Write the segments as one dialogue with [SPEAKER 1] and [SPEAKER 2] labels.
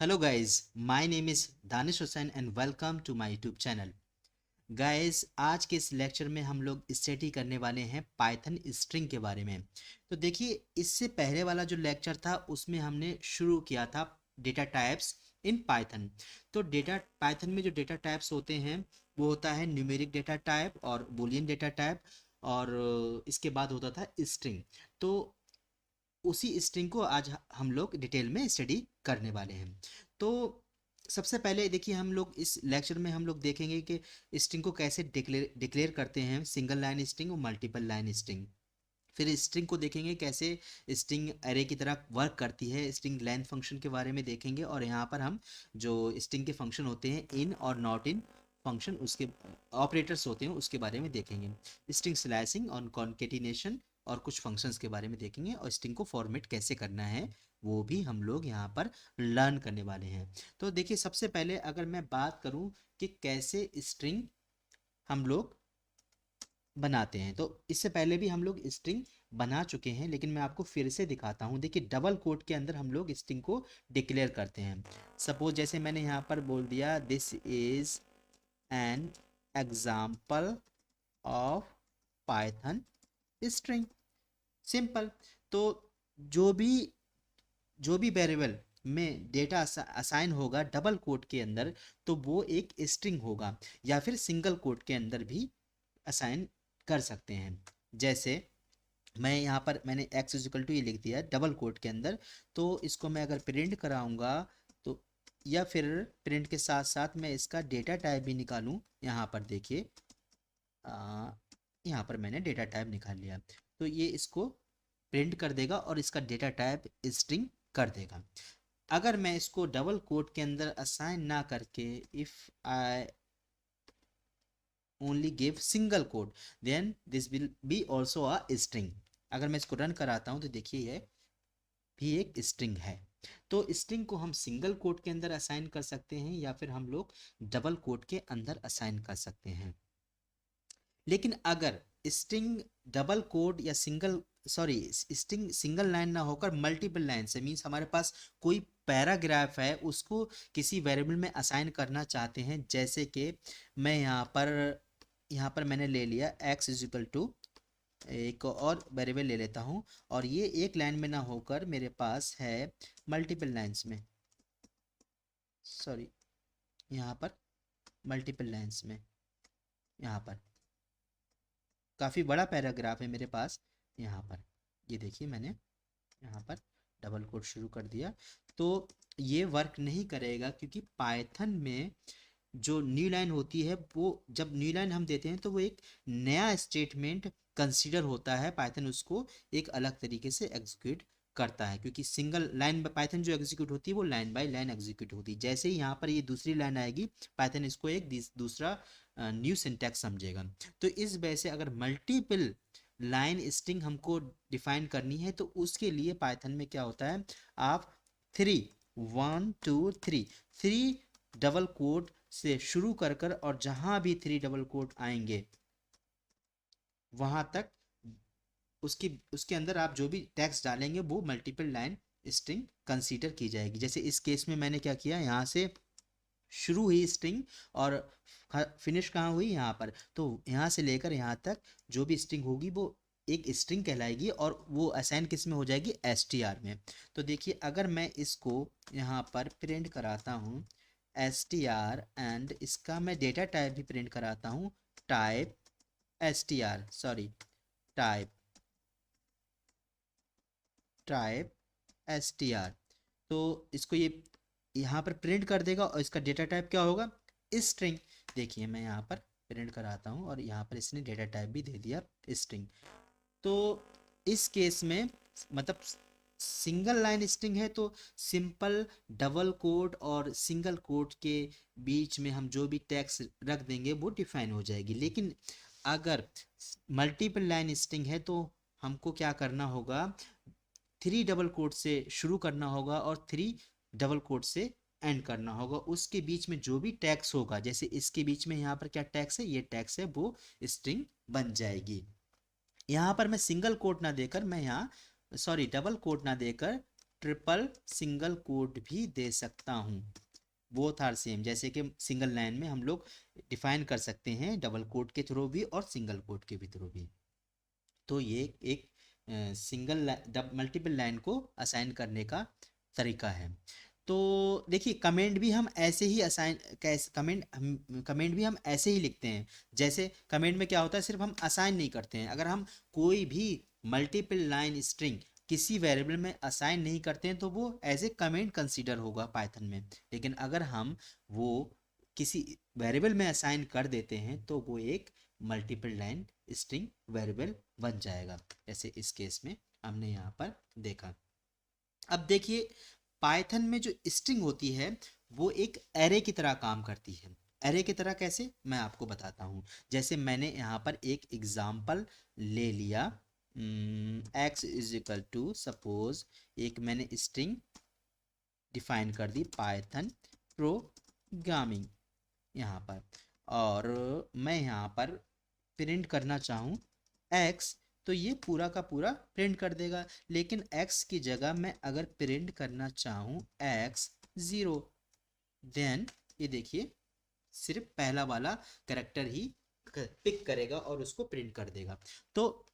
[SPEAKER 1] Hello guys, my name is Danish Hussain and welcome to my YouTube channel. Guys आज के इस lecture में हम लोग स्टडी करने वाले हैं पाइथन स्ट्रिंग के बारे में। तो देखिए इससे पहले वाला जो लेक्चर था उसमें हमने शुरू किया था डेटा टाइप्स इन पाइथन। तो डेटा पाइथन में जो डेटा टाइप्स होते हैं वो होता है न्यूमेरिक डेटा टाइप और बूलियन डेटा टाइप, और इसके बाद होता था स्ट्रिंग। तो उसी स्ट्रिंग को आज हम लोग डिटेल में स्टडी करने वाले हैं। तो सबसे पहले देखिए हम लोग इस लेक्चर में हम लोग देखेंगे कि स्ट्रिंग को कैसे डिक्लेयर करते हैं, सिंगल लाइन स्ट्रिंग और मल्टीपल लाइन स्ट्रिंग। फिर स्ट्रिंग को देखेंगे कैसे स्ट्रिंग एरे की तरह वर्क करती है, स्ट्रिंग लेंथ फंक्शन के बारे में देखेंगे, और यहाँ पर हम जो स्ट्रिंग के फंक्शन होते हैं इन और नॉट इन फंक्शन, उसके ऑपरेटर्स होते हैं उसके बारे में देखेंगे। स्ट्रिंग स्लैशिंग और कॉन्केटिनेशन और कुछ फंक्शंस के बारे में देखेंगे, और स्ट्रिंग को फॉर्मेट कैसे करना है वो भी हम लोग यहाँ पर लर्न करने वाले हैं। तो देखिए सबसे पहले अगर मैं बात करूँ कि कैसे स्ट्रिंग हम लोग बनाते हैं, तो इससे पहले भी हम लोग स्ट्रिंग बना चुके हैं, लेकिन मैं आपको फिर से दिखाता हूँ। देखिए डबल कोट के अंदर हम लोग स्ट्रिंग को डिक्लेयर करते हैं। सपोज जैसे मैंने यहाँ पर बोल दिया this is an example of Python string, simple. तो जो भी जो भी वेरिएबल में डेटा असाइन होगा डबल कोट के अंदर तो वो एक स्ट्रिंग होगा, या फिर सिंगल कोट के अंदर भी असाइन कर सकते हैं। जैसे मैं यहाँ पर मैंने x इजिकल टू ये लिख दिया डबल कोट के अंदर, तो इसको मैं अगर प्रिंट कराऊंगा तो, या फिर प्रिंट के साथ साथ मैं इसका डेटा टाइप भी निकालूं, यहाँ पर देखिए यहाँ पर मैंने डेटा टाइप निकाल लिया, तो ये इसको प्रिंट कर देगा और इसका डेटा टाइप स्ट्रिंग कर देगा। अगर मैं इसको डबल कोट के अंदर असाइन ना करके if I only give single quote then this will be also a string. अगर मैं इसको रन कराता हूँ तो देखिए ये भी एक स्ट्रिंग है। तो स्ट्रिंग को हम सिंगल कोट के अंदर असाइन कर सकते हैं या फिर हम लोग डबल कोट के अंदर असाइन कर सकते हैं। लेकिन अगर स्ट्रिंग डबल कोड या स्ट्रिंग सिंगल लाइन ना होकर मल्टीपल लाइन से, मीन्स हमारे पास कोई पैराग्राफ है उसको किसी वेरिएबल में असाइन करना चाहते हैं, जैसे कि मैं यहाँ पर मैंने ले लिया x इजिकल टू एक और वेरिएबल ले लेता हूँ, और ये एक लाइन में ना होकर मेरे पास है मल्टीपल लाइन्स में, सॉरी यहाँ पर मल्टीपल लाइन्स में, यहाँ पर काफ़ी बड़ा पैराग्राफ है मेरे पास। यहाँ पर ये देखिए मैंने यहाँ पर डबल कोट शुरू कर दिया, तो ये वर्क नहीं करेगा, क्योंकि पाइथन में जो न्यू लाइन होती है वो जब न्यू लाइन हम देते हैं तो वो एक नया स्टेटमेंट कंसीडर होता है, पाइथन उसको एक अलग तरीके से एग्जीक्यूट करता है, क्योंकि सिंगल लाइन पाइथन जो एग्जीक्यूट होती है वो लाइन बाय लाइन एग्जीक्यूट होती है। जैसे ही यहाँ पर ये दूसरी लाइन आएगी पाइथन इसको एक दूसरा न्यू सिंटैक्स समझेगा। तो इस वजह से अगर मल्टीपल लाइन स्ट्रिंग हमको डिफाइन करनी है तो उसके लिए पाइथन में क्या होता है, आप 3 डबल कोट से शुरू कर और जहां भी 3 डबल कोट आएंगे वहां तक उसके अंदर आप जो भी टेक्स्ट डालेंगे वो मल्टीपल लाइन स्ट्रिंग कंसीडर की जाएगी। जैसे इस केस में मैंने क्या किया, यहाँ से शुरू हुई स्ट्रिंग और फिनिश कहाँ हुई, यहाँ पर, तो यहाँ से लेकर यहाँ तक जो भी स्ट्रिंग होगी वो एक स्ट्रिंग कहलाएगी, और वो असाइन किस में हो जाएगी, str में। तो देखिए अगर मैं इसको यहाँ पर प्रिंट कराता हूँ str, एंड इसका मैं डेटा टाइप भी प्रिंट कराता हूँ टाइप str, तो इसको ये यहाँ पर प्रिंट कर देगा और इसका डेटा टाइप क्या होगा, स्ट्रिंग। देखिए मैं यहाँ पर प्रिंट कराता हूँ और यहाँ पर इसने डेटा टाइप भी दे दिया स्ट्रिंग। तो इस केस में मतलब सिंगल लाइन स्ट्रिंग है तो सिंपल डबल कोट और सिंगल कोट के बीच में हम जो भी टेक्स्ट रख देंगे वो डिफाइन हो जाएगी। लेकिन अगर मल्टीपल लाइन स्ट्रिंग है तो हमको क्या करना होगा, 3 डबल कोट से शुरू करना होगा और 3 डबल कोट से एंड करना होगा। उसके बीच में जो भी टैक्स होगा, जैसे इसके बीच में यहाँ पर क्या टैक्स है, ये टैक्स है, वो स्ट्रिंग बन जाएगी। यहाँ पर मैं सिंगल कोट ना देकर मैं यहाँ डबल कोट ना देकर ट्रिपल सिंगल कोट भी दे सकता हूँ। बोथ आर सेम, जैसे कि सिंगल लाइन में हम लोग डिफाइन कर सकते हैं डबल कोट के थ्रू भी और सिंगल कोट के भी थ्रू भी। तो ये एक सिंगल मल्टीपल लाइन को असाइन करने का तरीका है। तो देखिए कमेंट भी हम ऐसे ही असाइन कैसे कमेंट भी हम ऐसे ही लिखते हैं। जैसे कमेंट में क्या होता है, सिर्फ हम असाइन नहीं करते हैं। अगर हम कोई भी मल्टीपल लाइन स्ट्रिंग किसी वेरिएबल में असाइन नहीं करते हैं तो वो एज ए कमेंट कंसीडर होगा पाइथन में। लेकिन अगर हम वो किसी वेरिएबल में असाइन कर देते हैं तो वो एक मल्टीपल लाइन स्ट्रिंग वेरिएबल बन जाएगा, जैसे इस केस में हमने यहाँ पर देखा। अब देखिए पाइथन में जो स्ट्रिंग होती है वो एक एरे की तरह काम करती है। एरे की तरह कैसे, मैं आपको बताता हूँ। जैसे मैंने यहाँ पर एक एग्जाम्पल ले लिया, x is equal to suppose एक मैंने स्ट्रिंग डिफाइन कर दी पाइथन प्रोग्रामिंग यहाँ पर, और मैं यहाँ पर प्रिंट करना चाहूँ x, तो ये पूरा का पूरा प्रिंट कर देगा। लेकिन x की जगह मैं अगर प्रिंट करना चाहूँ x 0, देन ये देखिए सिर्फ पहला वाला करेक्टर ही पिक करेगा और उसको प्रिंट कर देगा। तो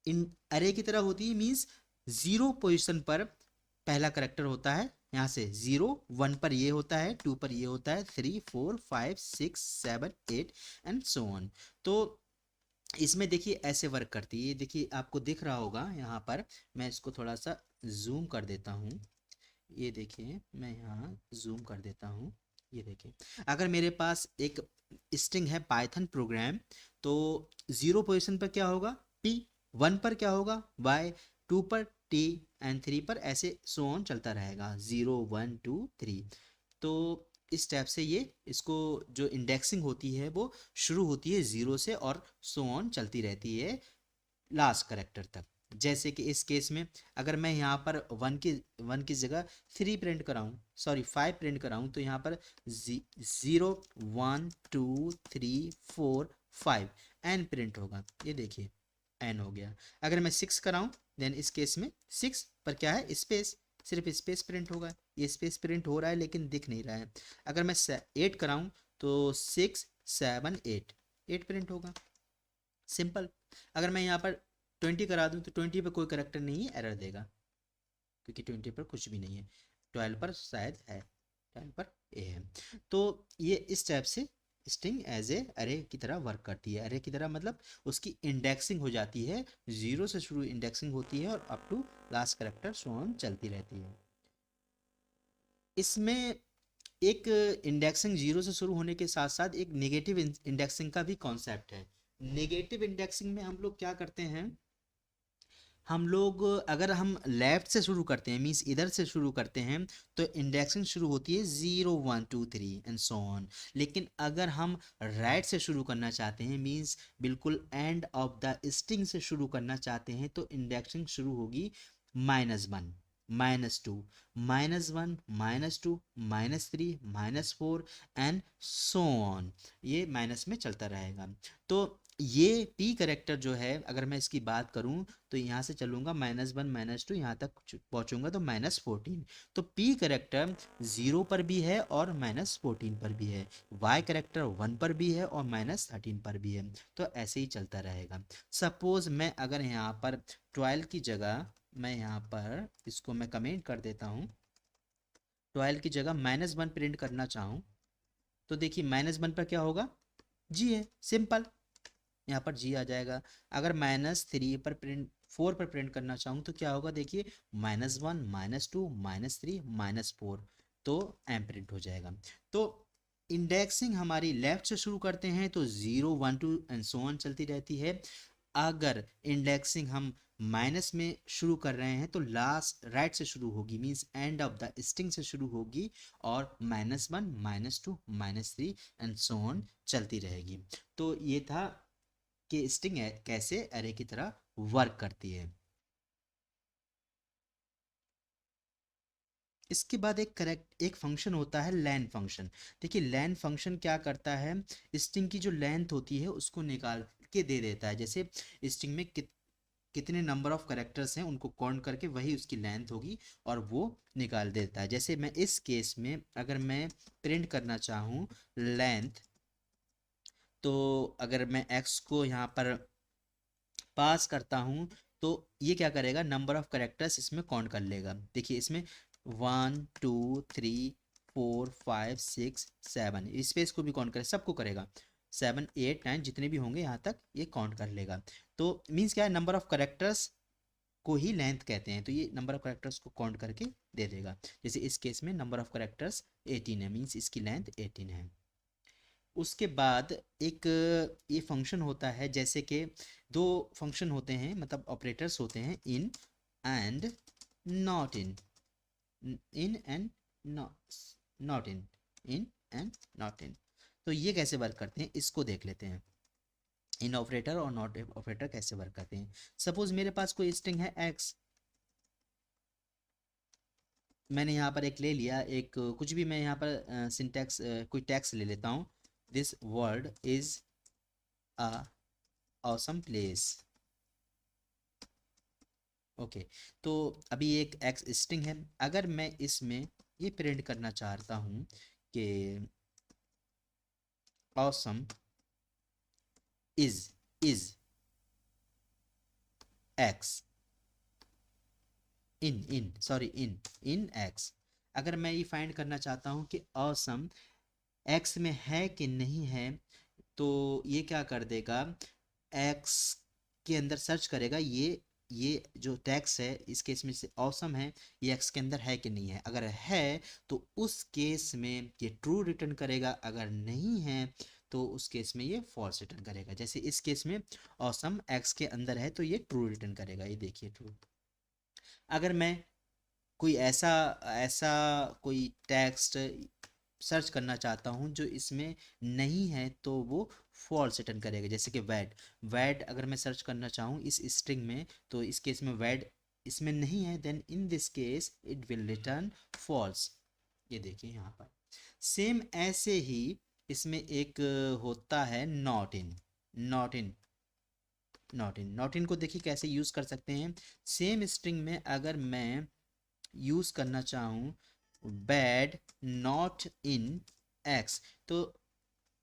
[SPEAKER 1] इन अरे की तरह होती है, मीन्स 0 पोजिशन पर पहला करेक्टर होता है, यहाँ से 0 1 पर ये होता है, 2 पर ये होता है, 3 4 5 6 7 8 एंड सो ऑन। तो इसमें देखिए ऐसे वर्क करती है। ये देखिए आपको दिख रहा होगा यहाँ पर, मैं इसको थोड़ा सा जूम कर देता हूँ। ये देखिए मैं यहाँ जूम कर देता हूँ। ये देखिए अगर मेरे पास एक स्ट्रिंग है पाइथन प्रोग्राम, तो 0 पोजीशन पर क्या होगा p, 1 पर क्या होगा y, 2 पर t एंड 3 पर ऐसे सो ऑन चलता रहेगा, 0 1 2 3। तो इस टाइप से ये इसको जो इंडेक्सिंग होती है वो शुरू होती है 0 से और सो ऑन चलती रहती है लास्ट करेक्टर तक। जैसे कि इस केस में अगर मैं यहाँ पर 1 की जगह 3 प्रिंट कराऊँ, सॉरी 5 प्रिंट कराऊँ, तो यहाँ पर 0 1 2 3 4 5 एन प्रिंट होगा। ये देखिए एन हो गया। अगर मैं 6 कराऊँ देन इस केस में 6 पर क्या है स्पेस, सिर्फ स्पेस प्रिंट होगा। ये स्पेस प्रिंट हो रहा है लेकिन दिख नहीं रहा है। अगर मैं 8 कराऊँ तो 6 7 8 प्रिंट होगा, सिंपल। अगर मैं यहाँ पर 20 करा दूँ तो 20 पर कोई करेक्टर नहीं है, एरर देगा, क्योंकि 20 पर कुछ भी नहीं है। 12 पर शायद है, 12 पर ए है। तो ये इस टाइप से स्ट्रिंग एज ए अरे की तरह वर्क करती है। अरे की तरह मतलब उसकी इंडेक्सिंग हो जाती है, 0 से शुरू इंडेक्सिंग होती है और up to last character so on चलती रहती है। इसमें एक इंडेक्सिंग 0 से शुरू होने के साथ साथ एक नेगेटिव इंडेक्सिंग का भी कॉन्सेप्ट है। नेगेटिव इंडेक्सिंग में हम लोग क्या करते हैं, हम लोग अगर हम लेफ्ट से शुरू करते हैं, मीन्स इधर से शुरू करते हैं, तो इंडेक्सिंग शुरू होती है 0 1 2 3 एंड सो ऑन। लेकिन अगर हम राइट से शुरू करना चाहते हैं, मीन्स बिल्कुल एंड ऑफ द स्ट्रिंग से शुरू करना चाहते हैं, तो इंडेक्सिंग शुरू होगी -1 -2 -1 -2 -3 -4 एंड सो ऑन। ये माइनस में चलता रहेगा। तो ये p करेक्टर जो है, अगर मैं इसकी बात करूं तो यहाँ से चलूंगा -1 -2 यहाँ तक पहुंचूंगा तो -14। तो p करेक्टर 0 पर भी है और -14 पर भी है, y करेक्टर 1 पर भी है और -13 पर भी है। तो ऐसे ही चलता रहेगा। सपोज मैं अगर यहाँ पर 12 की जगह, मैं यहाँ पर इसको मैं कमेंट कर देता हूँ, 12 की जगह -1 प्रिंट करना चाहूँ, तो देखिए -1 पर क्या होगा, जी है, सिंपल, यहाँ पर जी आ जाएगा। अगर -3 पर प्रिंट 4 पर प्रिंट करना चाहूँ तो क्या होगा, देखिए -1 -2 -3 -4, तो एम प्रिंट हो जाएगा। तो इंडेक्सिंग हमारी लेफ्ट से शुरू करते हैं तो 0 1 2 एंड सो ऑन चलती रहती है। अगर इंडेक्सिंग हम माइनस में शुरू कर रहे हैं तो लास्ट राइट से शुरू होगी, means end of the string से शुरू होगी और -1 -2 -3 एंड सो ऑन चलती रहेगी। तो ये था कि स्ट्रिंग कैसे अरे की तरह वर्क करती है। इसके बाद एक फंक्शन होता है लेन फंक्शन। देखिए लेन फंक्शन क्या करता है, स्ट्रिंग की जो लेंथ होती है उसको निकाल के दे देता है। जैसे स्ट्रिंग में कितने नंबर ऑफ करेक्टर्स हैं उनको काउंट करके वही उसकी लेंथ होगी और वो निकाल देता है। जैसे मैं इस केस में अगर मैं प्रिंट करना चाहूँ लेंथ, तो अगर मैं x को यहाँ पर पास करता हूँ तो ये क्या करेगा, नंबर ऑफ करेक्टर्स इसमें काउंट कर लेगा। देखिए इसमें 1 2 3 4 5 6 7 स्पेस को भी काउंट करे, सबको करेगा, 7 8 9 जितने भी होंगे यहाँ तक ये काउंट कर लेगा। तो मीन्स क्या है, नंबर ऑफ करेक्टर्स को ही लेंथ कहते हैं, तो ये नंबर ऑफ करेक्टर्स को काउंट करके दे देगा। जैसे इस केस में नंबर ऑफ करेक्टर्स 18 है, मीन्स इसकी लेंथ 18 है। उसके बाद एक ये फंक्शन होता है, जैसे कि दो फंक्शन होते हैं, मतलब ऑपरेटर्स होते हैं, in and not in, in and not in, in and not in. तो ये कैसे वर्क करते हैं इसको देख लेते हैं, इन ऑपरेटर और नॉट ऑपरेटर कैसे वर्क करते हैं। सपोज मेरे पास कोई स्ट्रिंग है x, मैंने यहाँ पर एक ले लिया, एक कुछ भी मैं यहाँ पर सिंटैक्स कोई टैक्स ले लेता हूँ, this world is a awesome place. Okay, तो अभी एक एक्स स्ट्रिंग है, अगर मैं इसमें ये प्रिंट करना चाहता हूँ कि awesome is x in x, अगर मैं ये फाइंड करना चाहता हूँ कि ऑसम एक्स में है कि नहीं है, तो ये क्या कर देगा, एक्स के अंदर सर्च करेगा, ये जो टैक्स है इस केस में से ऑसम है, ये एक्स के अंदर है कि नहीं है। अगर है तो उस केस में ये ट्रू रिटर्न करेगा, अगर नहीं है तो उस केस में ये फॉल्स रिटर्न करेगा। जैसे इस केस में ऑसम एक्स के अंदर है तो ये ट्रू रिटर्न करेगा, ये देखिए ट्रू। अगर मैं कोई ऐसा ऐसा कोई टेक्स्ट सर्च करना चाहता हूँ जो इसमें नहीं है तो वो फॉल्स रिटर्न करेगा। जैसे कि वैड, वैड अगर मैं सर्च करना चाहूँ इस स्ट्रिंग में, तो इस केस में वैड इसमें नहीं है, then in this case it will return false. ये देखिए यहाँ पर सेम ऐसे ही इसमें एक होता है not in, not in not in को देखिए कैसे यूज़ कर सकते हैं। सेम स्ट्रिंग में अगर मैं यूज़ करना चाहूँ बैड नॉट इन एक्स, तो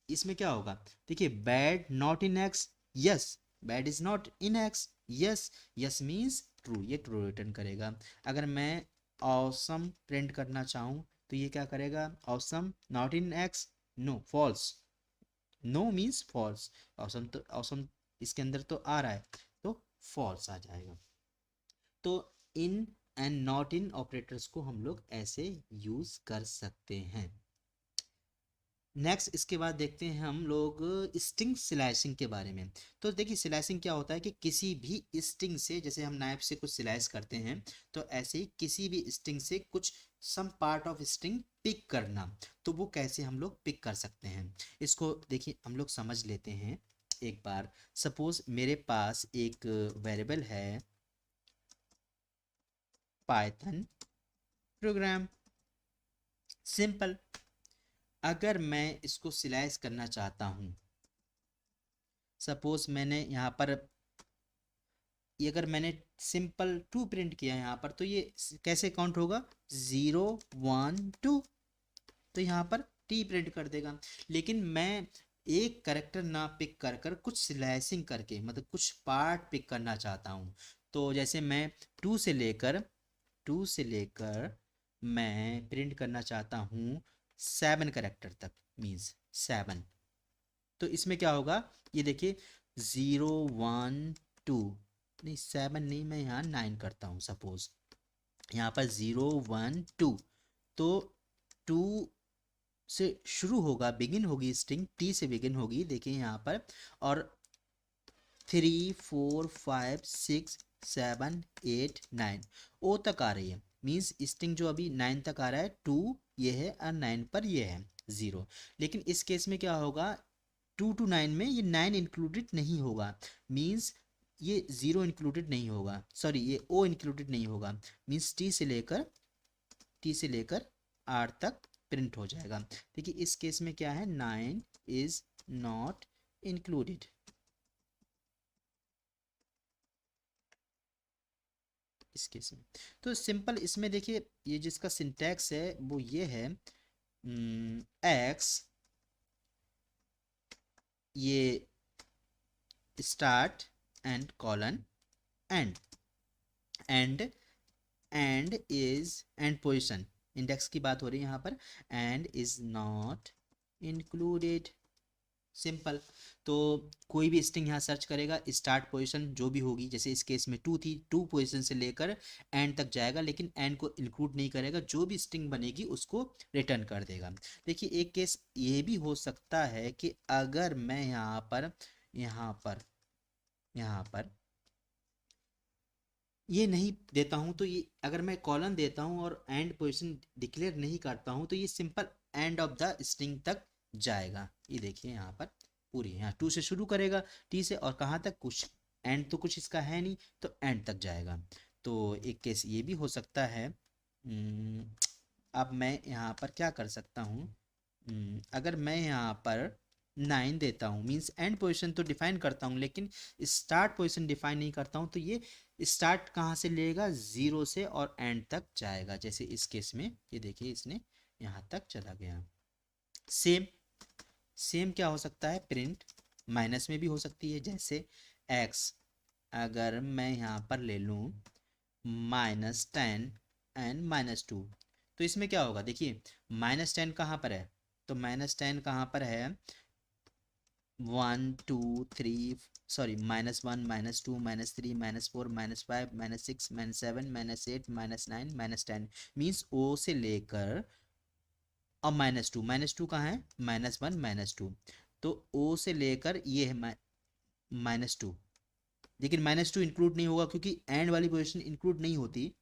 [SPEAKER 1] इसमें क्या होगा, देखिए bad not in x, yes bad is not in x, yes yes means true, ये ट्रू रिटर्न करेगा। अगर मैं ऑसम प्रिंट करना चाहूँ तो ये क्या करेगा, awesome not in X, no false, no means false, awesome तो ऑसम इसके अंदर तो आ रहा है तो फॉल्स आ जाएगा। तो in and not in operators को हम लोग ऐसे यूज कर सकते हैं। नेक्स्ट इसके बाद देखते हैं हम लोग स्ट्रिंग स्लैशिंग के बारे में। तो देखिए स्लैशिंग क्या होता है कि किसी भी स्ट्रिंग से, जैसे हम नाइफ से कुछ स्लैश करते हैं, तो ऐसे ही किसी भी स्ट्रिंग से कुछ some part of string pick करना, तो वो कैसे हम लोग पिक कर सकते हैं इसको देखिए हम लोग समझ लेते हैं एक बार। सपोज मेरे पास एक वेरिएबल है पाइथन प्रोग्राम, सिंपल। अगर मैं इसको स्लाइस करना चाहता हूँ, सपोज मैंने यहाँ पर ये अगर मैंने सिंपल 2 प्रिंट किया यहाँ पर, तो ये कैसे काउंट होगा, 0 1 2, तो यहाँ पर टी प्रिंट कर देगा। लेकिन मैं एक करेक्टर ना पिक कर कर कुछ स्लैशिंग करके, मतलब कुछ पार्ट पिक करना चाहता हूँ, तो जैसे मैं 2 से लेकर मैं प्रिंट करना चाहता हूँ 7 करेक्टर तक, मीन्स 7, तो इसमें क्या होगा, ये देखिए 0 1 2, नहीं 7 नहीं, मैं यहाँ 9 करता हूँ सपोज, यहाँ पर 0 1 2, तो 2 से शुरू होगा, बिगिन होगी स्ट्रिंग, टी से बिगिन होगी देखिए यहाँ पर, और 3 4 5 6 7 8 9 ओ तक आ रही है, मीन्स स्ट्रिंग जो अभी 9 तक आ रहा है, 2 ये है और 9 पर ये है 0। लेकिन इस केस में क्या होगा, 2 to 9 में ये 9 इंक्लूडेड नहीं होगा, मीन्स ये 0 इंक्लूडेड नहीं होगा, सॉरी ये ओ इंक्लूडेड नहीं होगा, मीन्स टी से लेकर आर तक प्रिंट हो जाएगा। देखिए इस केस में क्या है, 9 इज नॉट इंक्लूडेड, इस केस में। तो सिंपल इसमें देखिए ये जिसका सिंटैक्स है वो ये है, एक्स, ये start and colon and, and and is and position, index की बात हो रही है यहाँ पर, and is not included. Simple. तो कोई भी स्ट्रिंग यहाँ सर्च करेगा, स्टार्ट पोजीशन जो भी होगी, जैसे इस केस में 2 थी, 2 पोजीशन से लेकर एंड तक जाएगा, लेकिन एंड को इंक्लूड नहीं करेगा, जो भी स्ट्रिंग बनेगी उसको रिटर्न कर देगा। देखिए एक केस ये भी हो सकता है कि अगर मैं यहाँ पर ये नहीं देता हूँ, तो ये अगर मैं कॉलन देता हूँ और एंड पोजीशन डिक्लेयर नहीं करता हूँ, तो ये simple end of the string तक जाएगा। ये देखिए यहाँ पर पूरी, यहाँ 2 से शुरू करेगा, टी से, और कहाँ तक, कुछ एंड तो कुछ इसका है नहीं, तो एंड तक जाएगा। तो एक केस ये भी हो सकता है। अब मैं यहाँ पर क्या कर सकता हूँ, अगर मैं यहाँ पर 9 देता हूँ, मीन्स एंड पोजीशन तो डिफाइन करता हूँ लेकिन स्टार्ट पोजीशन डिफाइन नहीं करता हूँ, तो ये स्टार्ट कहाँ से लेगा, 0 से, और एंड तक जाएगा। जैसे इस केस में ये देखिए इसने यहाँ तक चला गया। सेम सेम क्या हो सकता है, प्रिंट माइनस में भी हो सकती है, जैसे एक्स अगर मैं यहाँ पर ले लूँ -10 एंड -2, तो इसमें क्या होगा, देखिए -10 कहाँ पर है, तो -10 कहाँ पर है, 1 2 3, सॉरी -1 -2 -3 -4 -5 -6 -7 -8 -9 -10, मीन्स ओ से लेकर, और -2 कहाँ है, -1 -2, तो ओ से लेकर ये है -2, लेकिन -2 इंक्लूड नहीं होगा क्योंकि एंड वाली पोजीशन इंक्लूड नहीं होती,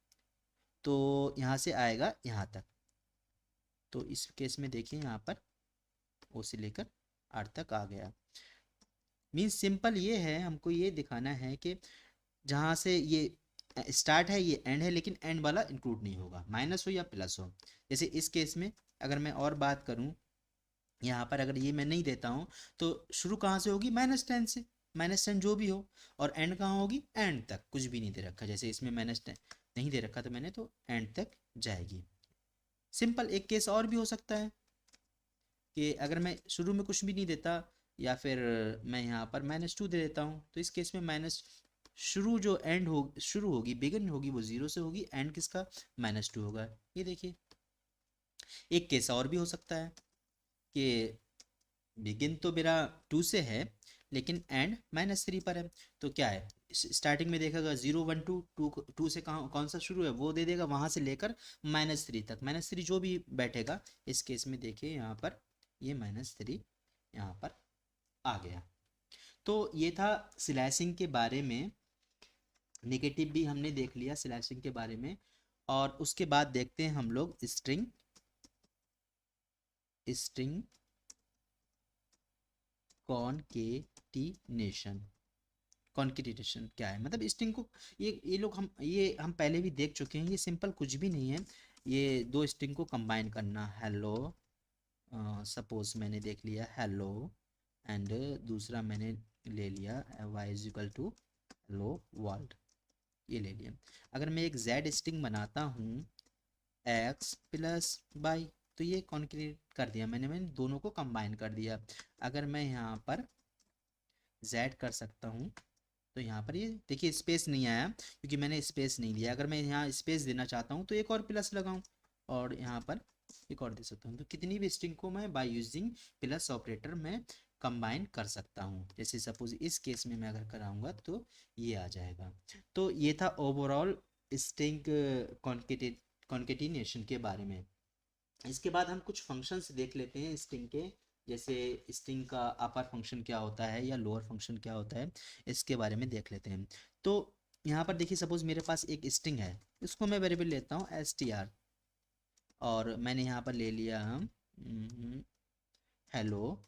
[SPEAKER 1] तो यहाँ से आएगा यहाँ तक। तो इस केस में देखिए यहाँ पर ओ से लेकर आर तक आ गया। मीन्स सिंपल ये है, हमको ये दिखाना है कि जहाँ से ये स्टार्ट है ये एंड है, लेकिन एंड वाला इंक्लूड नहीं होगा, माइनस हो या प्लस हो। जैसे इस केस में अगर मैं और बात करूँ, यहाँ पर अगर ये मैं नहीं देता हूँ, तो शुरू कहाँ से होगी, -10 से, -10 जो भी हो, और एंड कहाँ होगी, एंड तक, कुछ भी नहीं दे रखा, जैसे इसमें -10 नहीं दे रखा तो मैंने, तो एंड तक जाएगी। सिंपल। एक केस और भी हो सकता है कि अगर मैं शुरू में कुछ भी नहीं देता, या फिर मैं यहाँ पर -2 दे देता हूँ, तो इस केस में माइनस शुरू जो एंड हो शुरू होगी, बिगिन होगी, वो 0 से होगी, एंड किसका, -2 होगा। ये देखिए एक केस और भी हो सकता है कि बिगिन तो मेरा 2 से है, लेकिन एंड -3 पर है, तो क्या है, स्टार्टिंग में देखेगा 0 1 2, 2 से कहाँ कौन सा शुरू है वो दे देगा, वहाँ से लेकर -3 तक, -3 जो भी बैठेगा। इस केस में देखिए यहाँ पर ये -3 यहाँ पर आ गया। तो ये था स्लैशिंग के बारे में, नेगेटिव भी हमने देख लिया स्लैशिंग के बारे में, और उसके बाद देखते हैं हम लोग स्ट्रिंग कॉन्केटिनेशन। कॉन्केटिनेशन क्या है, मतलब स्ट्रिंग को, ये लोग हम पहले भी देख चुके हैं, ये सिंपल कुछ भी नहीं है, ये दो स्ट्रिंग को कंबाइन करना। हेलो, सपोज मैंने देख लिया हेलो, एंड दूसरा मैंने ले लिया y = हेलो वर्ल्ड, ये ले लिया। अगर मैं एक z स्ट्रिंग बनाता हूँ x + y, तो ये कॉन्क्रीट कर दिया मैंने दोनों को कंबाइन कर दिया। अगर मैं यहाँ पर z कर सकता हूँ, तो यहाँ पर ये देखिए स्पेस नहीं आया क्योंकि मैंने स्पेस नहीं दिया। अगर मैं यहाँ स्पेस देना चाहता हूँ तो एक और प्लस लगाऊँ, और यहाँ पर एक और दे सकता हूँ। तो कितनी भी स्ट्रिंग को मैं बाय यूजिंग प्लस ऑपरेटर में कंबाइन कर सकता हूँ। जैसे सपोज इस केस में मैं अगर कराऊंगा तो ये आ जाएगा। तो ये था ओवरऑल स्ट्रिंग कॉन्केटिनेशन के बारे में। इसके बाद हम कुछ फंक्शंस देख लेते हैं स्ट्रिंग के, जैसे स्ट्रिंग का अपर फंक्शन क्या होता है या लोअर फंक्शन क्या होता है, इसके बारे में देख लेते हैं। तो यहाँ पर देखिए सपोज मेरे पास एक स्ट्रिंग है, इसको मैं वेरिएबल लेता हूँ str, और मैंने यहाँ पर ले लिया hello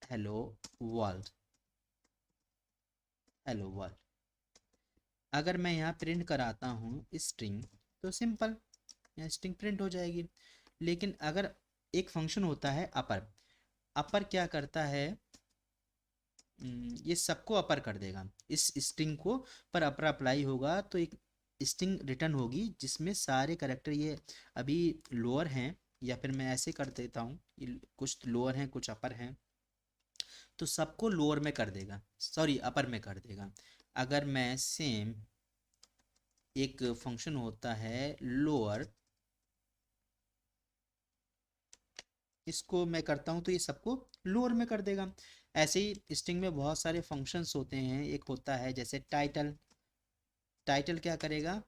[SPEAKER 1] hello world, hello world. अगर मैं यहाँ प्रिंट कराता हूँ स्ट्रिंग, तो सिंपल यहाँ स्ट्रिंग प्रिंट हो जाएगी। लेकिन अगर एक फंक्शन होता है अपर, अपर क्या करता है, ये सबको अपर कर देगा। इस स्ट्रिंग को पर अपर अप्लाई होगा तो एक स्ट्रिंग रिटर्न होगी जिसमें सारे करेक्टर ये अभी लोअर हैं, या फिर मैं ऐसे कर देता हूँ, ये कुछ लोअर हैं कुछ अपर हैं, तो सबको लोअर में कर देगा, सॉरी अपर में कर देगा। अगर मैं सेम एक फंक्शन होता है लोअर, इसको मैं करता हूँ तो ये सबको लोअर में कर देगा। ऐसे ही स्ट्रिंग में बहुत सारे फंक्शंस होते हैं, एक होता है जैसे टाइटल। टाइटल क्या करेगा,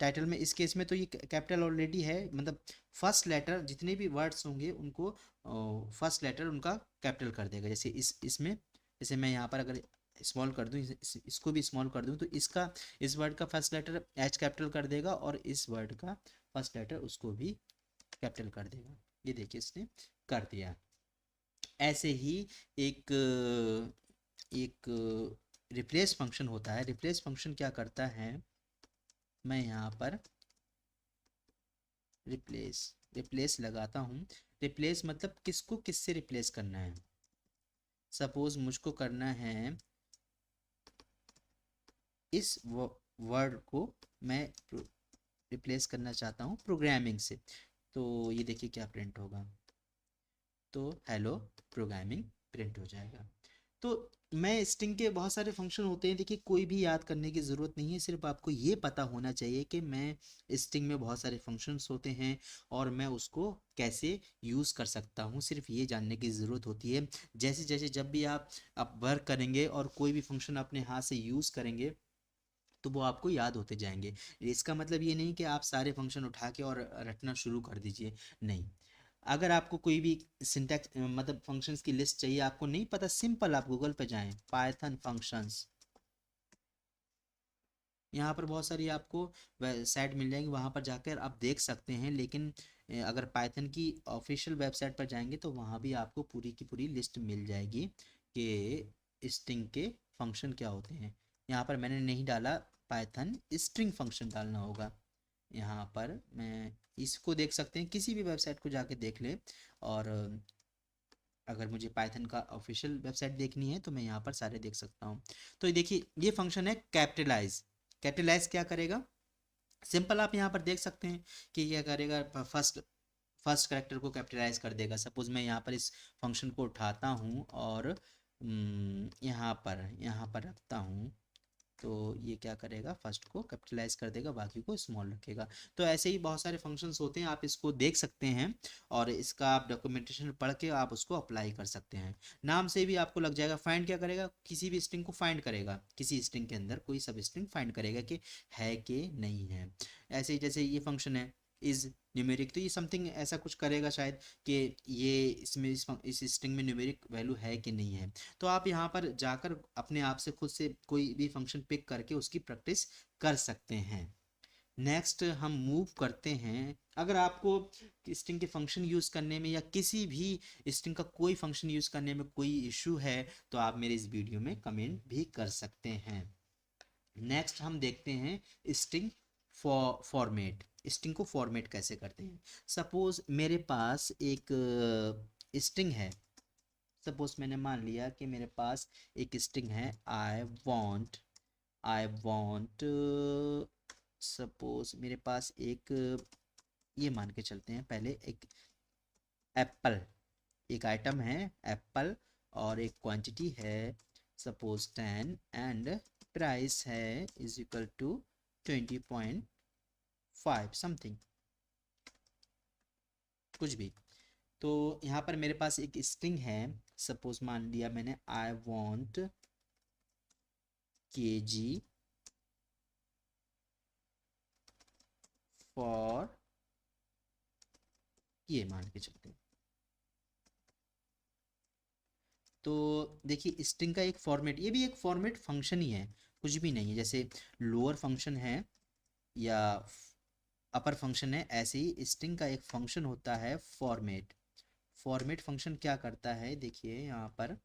[SPEAKER 1] टाइटल में इस केस में तो ये कैपिटल ऑलरेडी है, मतलब फर्स्ट लेटर जितने भी वर्ड्स होंगे उनको फर्स्ट लेटर उनका कैपिटल कर देगा। जैसे इसमें जैसे मैं यहाँ पर अगर स्मॉल कर दूँ, इसको भी स्मॉल कर दूँ, तो इसका इस वर्ड का फर्स्ट लेटर एच कैपिटल कर देगा और इस वर्ड का फर्स्ट लेटर उसको भी कैपिटल कर देगा। ये देखिए इसने कर दिया। ऐसे ही एक एक रिप्लेस फंक्शन होता है। रिप्लेस फंक्शन क्या करता है, मैं यहाँ पर रिप्लेस रिप्लेस लगाता हूँ। रिप्लेस मतलब किसको किससे रिप्लेस करना है। सपोज मुझको करना है इस वर्ड को मैं रिप्लेस करना चाहता हूँ प्रोग्रामिंग से, तो ये देखिए क्या प्रिंट होगा, तो हेलो प्रोग्रामिंग प्रिंट हो जाएगा। तो मैं स्ट्रिंग के बहुत सारे फंक्शन होते हैं, देखिए कोई भी याद करने की ज़रूरत नहीं है, सिर्फ आपको ये पता होना चाहिए कि मैं स्ट्रिंग में बहुत सारे फंक्शंस होते हैं और मैं उसको कैसे यूज़ कर सकता हूँ, सिर्फ ये जानने की ज़रूरत होती है। जैसे जैसे जब भी आप वर्क करेंगे और कोई भी फंक्शन अपने हाथ से यूज़ करेंगे तो वो आपको याद होते जाएंगे। इसका मतलब ये नहीं कि आप सारे फंक्शन उठा के और रटना शुरू कर दीजिए, नहीं। अगर आपको कोई भी सिंटैक्स मतलब फंक्शंस की लिस्ट चाहिए, आपको नहीं पता, सिंपल आप गूगल पे जाएं, पाइथन फंक्शंस, यहाँ पर बहुत सारी आपको वेबसाइट मिल जाएंगी, वहाँ पर जाकर आप देख सकते हैं। लेकिन अगर पाइथन की ऑफिशियल वेबसाइट पर जाएंगे तो वहाँ भी आपको पूरी की पूरी लिस्ट मिल जाएगी कि स्ट्रिंग के फंक्शन क्या होते हैं। यहाँ पर मैंने नहीं डाला, पाइथन स्ट्रिंग फंक्शन डालना होगा। यहाँ पर मैं इसको देख सकते हैं, किसी भी वेबसाइट को जाके देख ले। और अगर मुझे पाइथन का ऑफिशियल वेबसाइट देखनी है तो मैं यहाँ पर सारे देख सकता हूँ। तो ये देखिए ये फंक्शन है कैपिटलाइज। कैपिटलाइज क्या करेगा, सिंपल आप यहाँ पर देख सकते हैं कि क्या करेगा, फर्स्ट फर्स्ट करेक्टर को कैपिटलाइज कर देगा। सपोज मैं यहाँ पर इस फंक्शन को उठाता हूँ और यहाँ पर रखता हूँ, तो ये क्या करेगा, फर्स्ट को कैपिटलाइज कर देगा, बाकी को स्मॉल रखेगा। तो ऐसे ही बहुत सारे फंक्शंस होते हैं, आप इसको देख सकते हैं और इसका आप डॉक्यूमेंटेशन पढ़ के आप उसको अप्लाई कर सकते हैं। नाम से भी आपको लग जाएगा। फाइंड क्या करेगा, किसी भी स्ट्रिंग को फाइंड करेगा, किसी स्ट्रिंग के अंदर कोई सब स्ट्रिंग फाइंड करेगा कि है कि नहीं है। ऐसे ही जैसे ये फंक्शन है इज न्यूमेरिक, तो ये समथिंग ऐसा कुछ करेगा शायद कि ये इसमें इस स्ट्रिंग में न्यूमेरिक वैल्यू है कि नहीं है। तो आप यहाँ पर जाकर अपने आप से खुद से कोई भी फंक्शन पिक करके उसकी प्रैक्टिस कर सकते हैं। नेक्स्ट हम मूव करते हैं। अगर आपको स्ट्रिंग के फंक्शन यूज़ करने में या किसी भी स्ट्रिंग का कोई फंक्शन यूज़ करने में कोई इशू है तो आप मेरे इस वीडियो में कमेंट भी कर सकते हैं। नेक्स्ट हम देखते हैं स्ट्रिंग फॉर्मेट। स्ट्रिंग को फॉर्मेट कैसे करते हैं। सपोज मेरे पास एक स्ट्रिंग है। सपोज मैंने मान लिया कि मेरे पास एक स्ट्रिंग है, आई वॉन्ट सपोज मेरे पास एक ये मान के चलते हैं, पहले एक एप्पल, एक आइटम है एप्पल और एक क्वांटिटी है सपोज 10 एंड प्राइस है इज इक्वल टू 20.5 समथिंग, कुछ भी। तो यहाँ पर मेरे पास एक स्ट्रिंग है, सपोज मान लिया मैंने आई वॉन्ट kg फॉर, ये मान के चलते हैं। तो देखिए स्ट्रिंग का एक फॉर्मेट, ये भी एक फॉर्मेट फंक्शन ही है, कुछ भी नहीं है। जैसे लोअर फंक्शन है या अपर फंक्शन है, ऐसे ही स्ट्रिंग का एक फंक्शन होता है फॉर्मेट। फॉर्मेट फंक्शन क्या करता है, देखिए यहाँ पर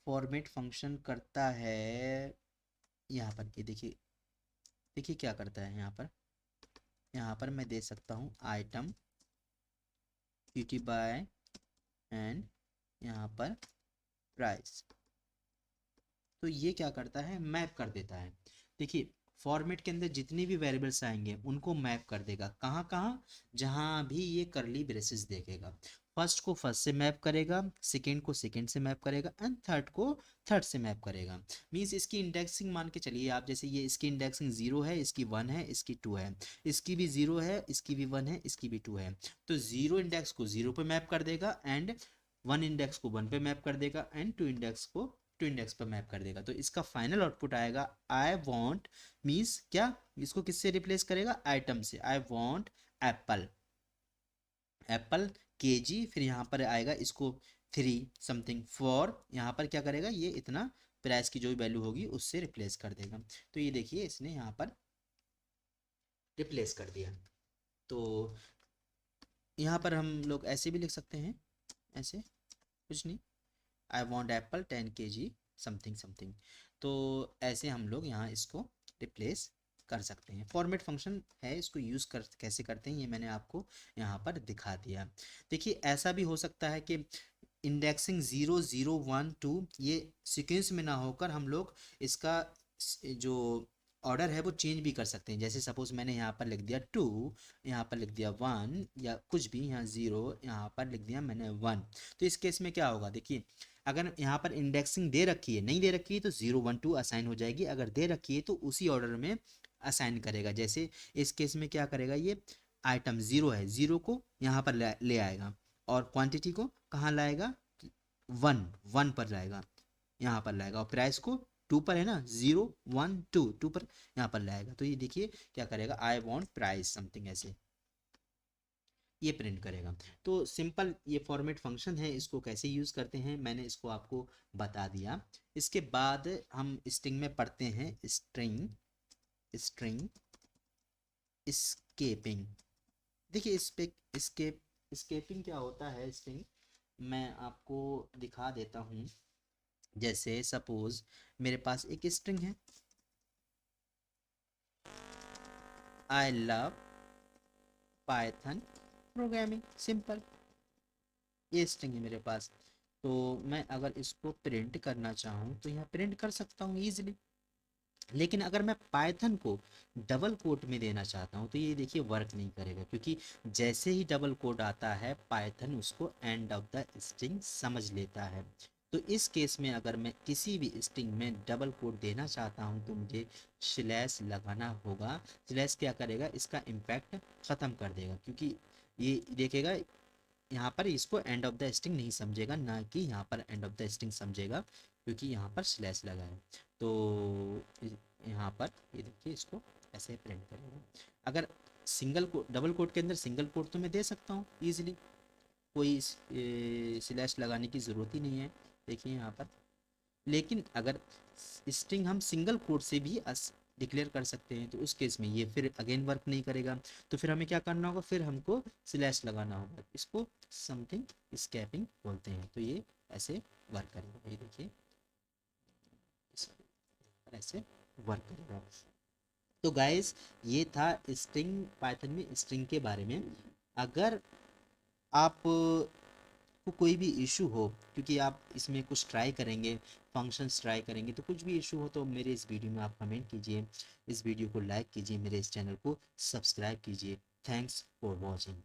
[SPEAKER 1] फॉर्मेट फंक्शन करता है, यहाँ पर ये देखिए, देखिए क्या करता है यहाँ पर। यहाँ पर मैं दे सकता हूँ आइटम क्यूटी बाय एंड यहाँ पर प्राइस। तो ये क्या करता है, मैप कर देता है। देखिए फॉर्मेट के अंदर जितने भी वेरिएबल्स आएंगे उनको मैप कर देगा, कहाँ कहाँ, जहाँ भी ये करली ब्रेसेस देखेगा। फर्स्ट को फर्स्ट से मैप करेगा, सेकेंड को सेकेंड से मैप करेगा, एंड थर्ड को थर्ड से मैप करेगा। मीन्स इसकी इंडेक्सिंग मान के चलिए आप, जैसे ये इसकी इंडेक्सिंग 0 है, इसकी 1 है, इसकी 2 है, इसकी भी 0 है, इसकी भी 1 है, इसकी भी 2 है। तो 0 इंडेक्स को 0 पे मैप कर देगा, एंड 1 इंडेक्स को 1 पे मैप कर देगा, एंड 2 इंडेक्स को 2 इंडेक्स पर मैप कर देगा। तो इसका फाइनल आउटपुट आएगा आई वॉन्ट, मीन्स क्या, इसको किससे रिप्लेस करेगा, आइटम से। I want Apple, Apple KG, फिर यहाँ पर आएगा इसको 3 समथिंग फॉर, यहाँ पर क्या करेगा, ये इतना प्राइस की जो भी वैल्यू होगी उससे रिप्लेस कर देगा। तो ये देखिए इसने यहाँ पर रिप्लेस कर दिया। तो यहाँ पर हम लोग ऐसे भी लिख सकते हैं, ऐसे कुछ नहीं, I want Apple 10 kg something something. तो ऐसे हम लोग यहाँ इसको रिप्लेस कर सकते हैं। फॉर्मेट फंक्शन है, इसको यूज़ कर कैसे करते हैं ये मैंने आपको यहाँ पर दिखा दिया। देखिए ऐसा भी हो सकता है कि इंडेक्सिंग 0 0 1 2 ये सीक्वेंस में ना होकर हम लोग इसका जो ऑर्डर है वो चेंज भी कर सकते हैं। जैसे सपोज मैंने यहाँ पर लिख दिया 2, यहाँ पर लिख दिया 1, या कुछ भी, यहाँ 0, यहाँ पर लिख दिया मैंने 1। तो इस केस में क्या होगा, देखिए अगर यहाँ पर इंडेक्सिंग दे रखी है, नहीं दे रखी है तो 0 1 2 असाइन हो जाएगी, अगर दे रखी है तो उसी ऑर्डर में असाइन करेगा। जैसे इस केस में क्या करेगा, ये आइटम 0 है, 0 को यहाँ पर ले आएगा, और क्वांटिटी को कहाँ लाएगा, 1 पर लाएगा, यहाँ पर लाएगा, और प्राइस को 2 पर है ना, 0 1 2 2 पर यहाँ पर लाएगा। तो ये देखिए क्या करेगा, आई वॉन्ट प्राइस समथिंग, ऐसे ये प्रिंट करेगा। तो सिंपल ये फॉर्मेट फंक्शन है, इसको कैसे यूज़ करते हैं मैंने इसको आपको बता दिया। इसके बाद हम स्ट्रिंग में पढ़ते हैं, स्ट्रिंग स्ट्रिंग स्केपिंग। देखिए इस पे स्केपिंग क्या होता है, स्ट्रिंग मैं आपको दिखा देता हूँ। जैसे सपोज मेरे पास एक स्ट्रिंग है, I love Python programming, simple, ये स्ट्रिंग है मेरे पास। तो मैं अगर इसको प्रिंट करना चाहूँ तो यहाँ प्रिंट कर सकता हूँ ईजिली। लेकिन अगर मैं पाइथन को डबल कोट में देना चाहता हूँ तो ये देखिए वर्क नहीं करेगा, क्योंकि जैसे ही डबल कोट आता है पाइथन उसको एंड ऑफ द स्ट्रिंग समझ लेता है। तो इस केस में अगर मैं किसी भी स्ट्रिंग में डबल कोट देना चाहता हूँ तो मुझे स्लैश लगाना होगा। स्लैश क्या करेगा, इसका इम्पैक्ट ख़त्म कर देगा, क्योंकि ये देखेगा यहाँ पर इसको एंड ऑफ द स्ट्रिंग नहीं समझेगा, ना कि यहाँ पर एंड ऑफ द स्ट्रिंग समझेगा, क्योंकि यहाँ पर स्लैश लगा है। तो यहाँ पर ये देखिए इसको ऐसे प्रिंट करेगा। अगर सिंगल कोट, डबल कोट के अंदर सिंगल कोट तो मैं दे सकता हूँ ईजिली, कोई स्लैश लगाने की ज़रूरत ही नहीं है, देखिए यहाँ पर। लेकिन अगर स्ट्रिंग हम सिंगल कोट से भी डिक्लेयर कर सकते हैं तो उस केस में ये फिर अगेन वर्क नहीं करेगा। तो फिर हमें क्या करना होगा, फिर हमको स्लैश लगाना होगा, इसको समथिंग स्कैपिंग बोलते हैं। तो ये ऐसे वर्क करेगा, ये देखिए ऐसे वर्क करेगा। तो गाइस ये था स्ट्रिंग, पाइथन में स्ट्रिंग के बारे में। अगर आप को कोई भी इशू हो, क्योंकि आप इसमें कुछ ट्राई करेंगे, फंक्शंस ट्राई करेंगे, तो कुछ भी इशू हो तो मेरे इस वीडियो में आप कमेंट कीजिए, इस वीडियो को लाइक कीजिए, मेरे इस चैनल को सब्सक्राइब कीजिए। Thanks for watching.